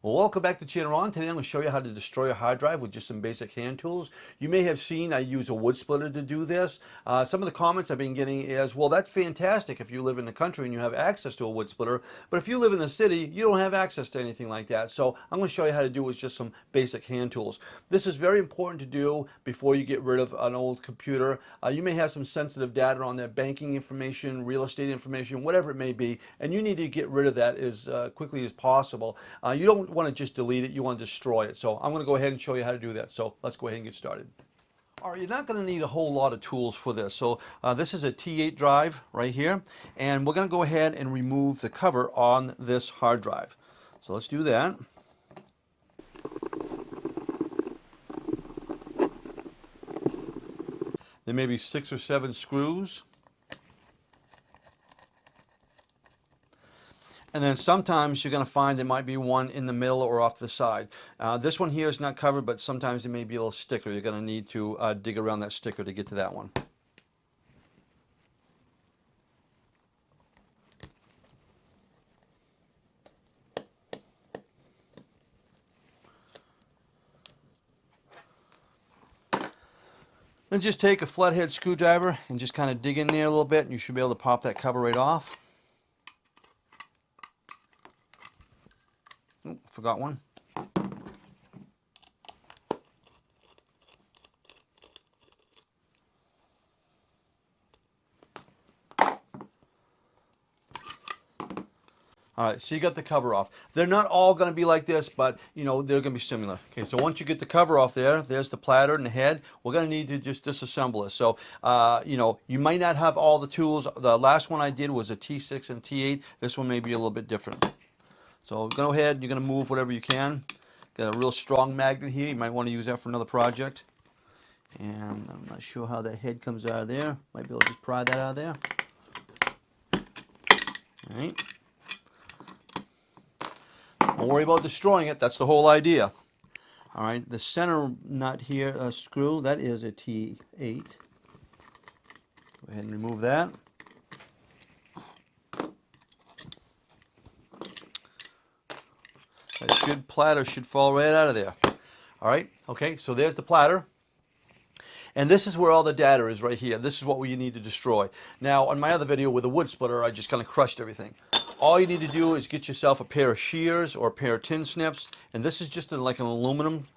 Well, welcome back to Channel On. Today I'm going to show you how to destroy a hard drive with just some basic hand tools. You may have seen I use a wood splitter to do this. Some of the comments I've been getting is, well, that's fantastic if you live in the country and you have access to a wood splitter, but if you live in the city, you don't have access to anything like that. So I'm going to show you how to do it with just some basic hand tools. This is very important to do before you get rid of an old computer. You may have some sensitive data on there, banking information, real estate information, whatever it may be, and you need to get rid of that as quickly as possible. You don't want to just delete it, you want to destroy it. So I'm going to go ahead and show you how to do that. So let's go ahead and get started. All right, you're not going to need a whole lot of tools for this. So this is a T8 drive right here, and we're going to go ahead and remove the cover on this hard drive. So let's do that. There may be 6 or 7 screws. And then sometimes you're going to find there might be one in the middle or off the side. This one here is not covered, but sometimes there may be a little sticker. You're going to need to dig around that sticker to get to that one. Then just take a flathead screwdriver and just kind of dig in there a little bit, and you should be able to pop that cover right off. Oh, forgot one. All right, so you got the cover off. They're not all going to be like this, but you know they're going to be similar. Okay, so once you get the cover off there's the platter and the head. We're going to need to just disassemble it. So you know, you might not have all the tools. The last one I did was a T6 and T8. This one may be a little bit different. So go ahead, you're going to move whatever you can. Got a real strong magnet here. You might want to use that for another project. And I'm not sure how that head comes out of there. Might be able to just pry that out of there. All right. Don't worry about destroying it. That's the whole idea. All right, the center nut here, screw, that is a T8. Go ahead and remove that. That platter should fall right out of there. All right, okay, so there's the platter. And this is where all the data is right here. This is what we need to destroy. Now, on my other video with a wood splitter, I just kind of crushed everything. All you need to do is get yourself a pair of shears or a pair of tin snips. And this is just like an aluminum.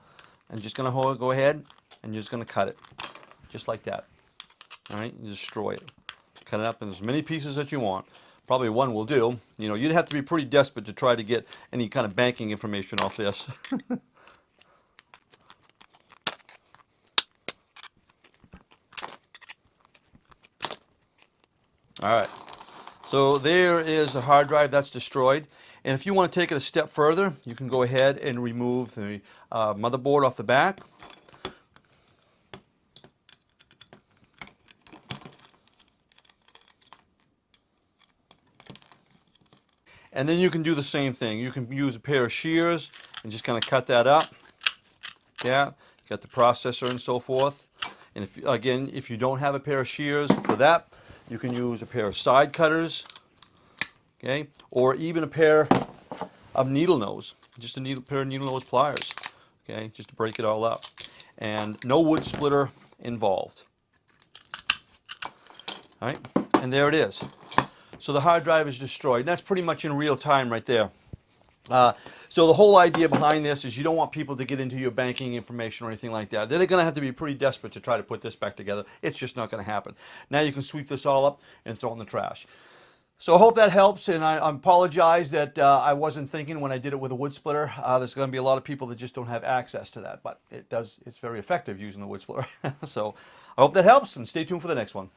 And just going to go ahead and you're just going to cut it. Just like that. All right, and destroy it. Cut it up in as many pieces as you want. Probably one will do. You know, you'd have to be pretty desperate to try to get any kind of banking information off this. All right, so there is the hard drive that's destroyed. And if you want to take it a step further, you can go ahead and remove the motherboard off the back. And then you can do the same thing. You can use a pair of shears and just kind of cut that up. Yeah, you got the processor and so forth. And if, again, if you don't have a pair of shears for that, you can use a pair of side cutters, okay, or even a pair of needle nose, just a pair of needle nose pliers, okay, just to break it all up. And no wood splitter involved. All right, and there it is. So the hard drive is destroyed. And that's pretty much in real time right there. So the whole idea behind this is you don't want people to get into your banking information or anything like that. They're going to have to be pretty desperate to try to put this back together. It's just not going to happen. Now you can sweep this all up and throw it in the trash. So I hope that helps, and I apologize that I wasn't thinking when I did it with a wood splitter. There's going to be a lot of people that just don't have access to that, but it's very effective using the wood splitter. So I hope that helps, and stay tuned for the next one.